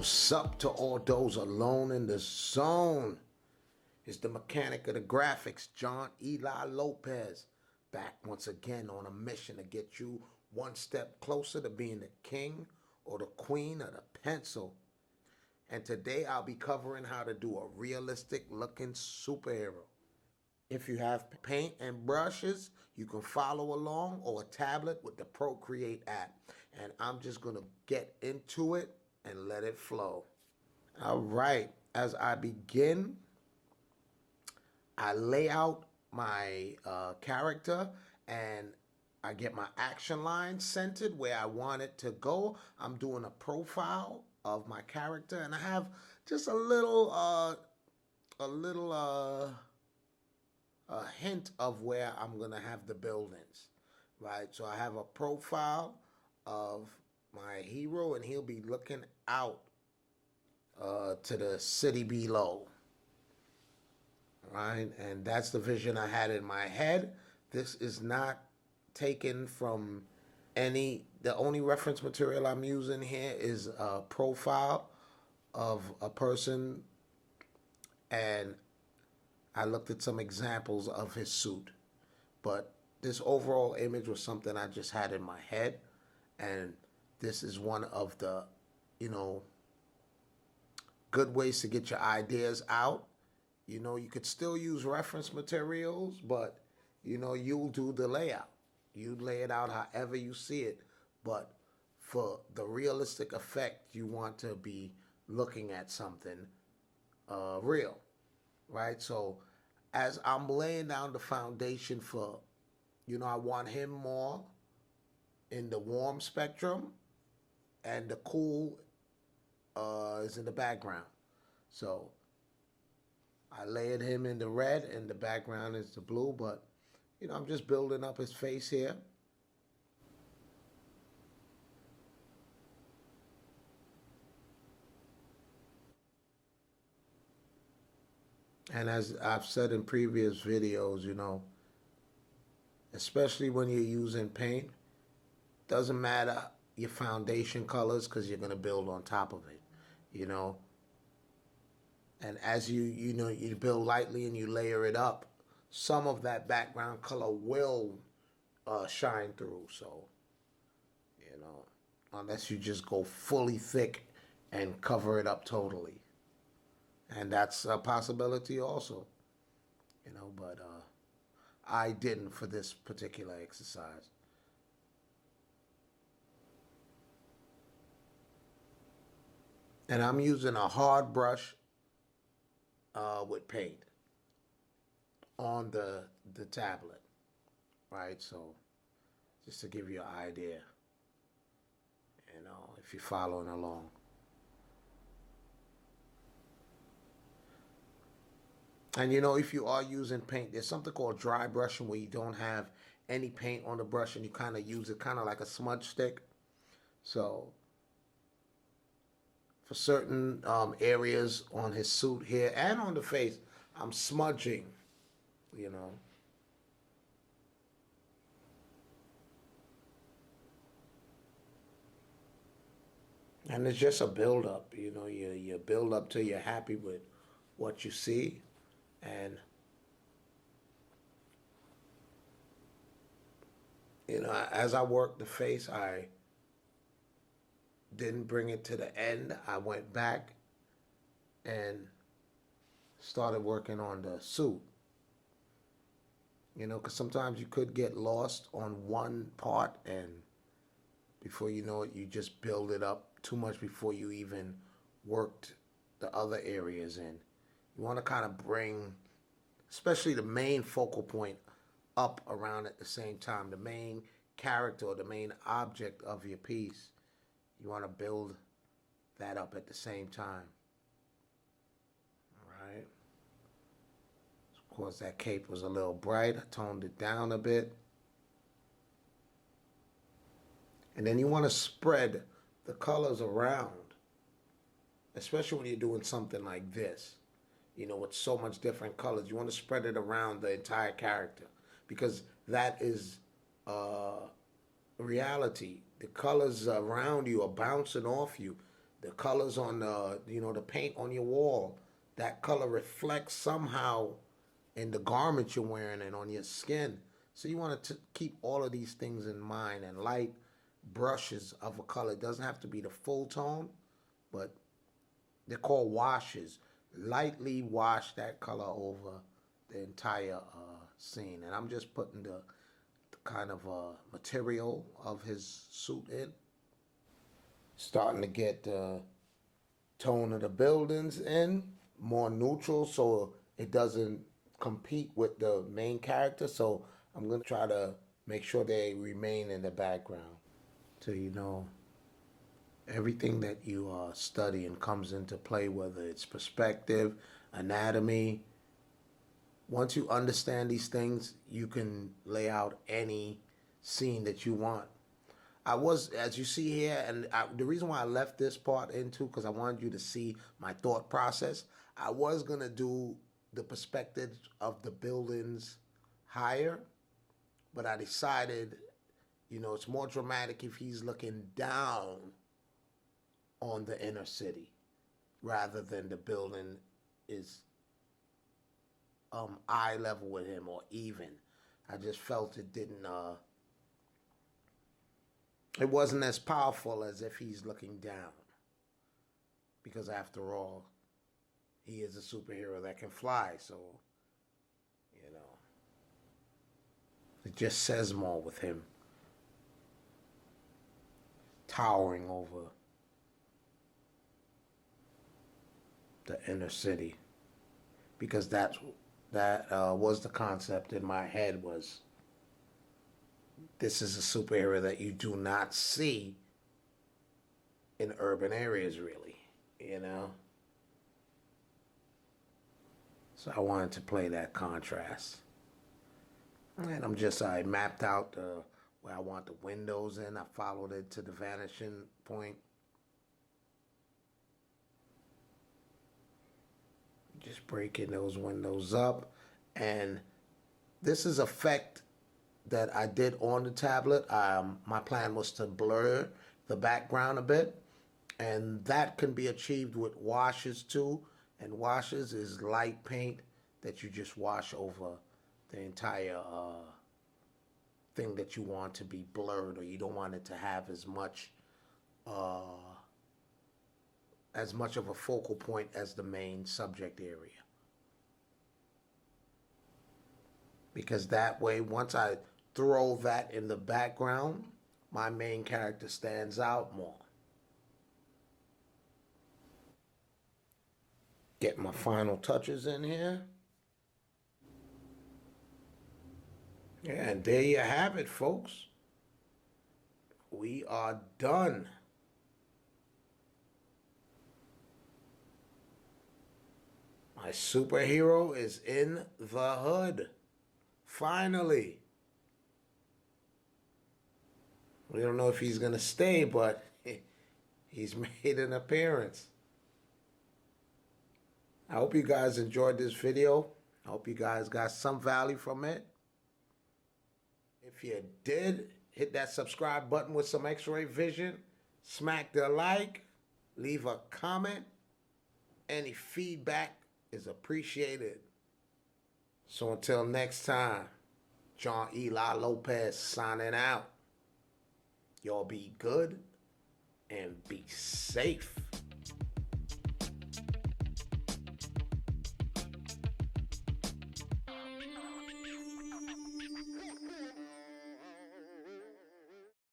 What's up to all those alone in the zone? It's the mechanic of the graphics, John Eli Lopez, back once again on a mission to get you one step closer to being the king or the queen of the pencil. And today I'll be covering how to do a realistic looking superhero. If you have paint and brushes, you can follow along, or a tablet with the Procreate app. And I'm just going to get into it and let it flow. All right, as I begin, I lay out my character and I get my action line centered where I want it to go. I'm doing a profile of my character and I have just a hint of where I'm gonna have the buildings, right? So I have a profile of my hero, and he'll be looking out to the city below, right? And that's the vision I had in my head. This is not taken from any. The only reference material I'm using here is a profile of a person, and I looked at some examples of his suit, but this overall image was something I just had in my head, and this is one of the, you know, good ways to get your ideas out. You know, you could still use reference materials, but, you know, you'll do the layout. You lay it out however you see it, but for the realistic effect, you want to be looking at something real. Right? So as I'm laying down the foundation for, you know, I want him more in the warm spectrum and the cool is in the background. So I layered him in the red and the background is the blue, but, you know, I'm just building up his face here. And as I've said in previous videos, you know, especially when you're using paint, doesn't matter your foundation colors because you're going to build on top of it, you know. And as you know, you build lightly and you layer it up, some of that background color will shine through. So, you know, unless you just go fully thick and cover it up totally. And that's a possibility also, you know, but I didn't for this particular exercise. And I'm using a hard brush with paint on the tablet, right? So just to give you an idea, you know, if you're following along. And you know, if you are using paint, there's something called dry brushing where you don't have any paint on the brush and you kind of use it kind of like a smudge stick. So for certain areas on his suit here and on the face, I'm smudging, you know. And it's just a build up, you know, you build up till you're happy with what you see. And, you know, as I worked the face, I didn't bring it to the end. I went back and started working on the suit. You know, because sometimes you could get lost on one part, and before you know it, you just build it up too much before you even worked the other areas in. You want to kind of bring, especially the main focal point, up around at the same time. The main character or the main object of your piece, you want to build that up at the same time. All right. Of course, that cape was a little bright. I toned it down a bit. And then you want to spread the colors around, especially when you're doing something like this, you know, with so much different colors. You want to spread it around the entire character because that is reality. The colors around you are bouncing off you. The colors on the paint on your wall, that color reflects somehow in the garment you're wearing and on your skin. So you want to keep all of these things in mind, and light brushes of a color. It doesn't have to be the full tone, but they're called washes. Lightly wash that color over the entire scene. And I'm just putting the kind of material of his suit in. Starting to get the tone of the buildings in, more neutral so it doesn't compete with the main character. So I'm going to try to make sure they remain in the background. So everything that you are studying comes into play, whether it's perspective, anatomy. Once you understand these things, you can lay out any scene that you want. As you see here, and the reason why I left this part in too, because I wanted you to see my thought process. I was going to do the perspective of the buildings higher, but I decided, it's more dramatic if he's looking down on the inner city rather than the building is eye level with him or even. I just felt it wasn't as powerful as if he's looking down, because after all, he is a superhero that can fly. So it just says more with him towering over the inner city, because that was the concept in my head. Was this is a superhero that you do not see in urban areas, really, So I wanted to play that contrast. And I mapped out where I want the windows in. I followed it to the vanishing point. Just breaking those windows up. And this is effect that I did on the tablet. My plan was to blur the background a bit. And that can be achieved with washes too. And washes is light paint that you just wash over the entire thing that you want to be blurred, or you don't want it to have as much of a focal point as the main subject area. Because that way, once I throw that in the background, my main character stands out more. Get my final touches in here. Yeah, and there you have it, folks. We are done. My superhero is in the hood. Finally. We don't know if he's going to stay, but he's made an appearance. I hope you guys enjoyed this video. I hope you guys got some value from it. If you did, hit that subscribe button with some X-ray vision. Smack the like. Leave a comment. Any feedback is appreciated. So until next time, John Eli Lopez signing out. Y'all be good and be safe.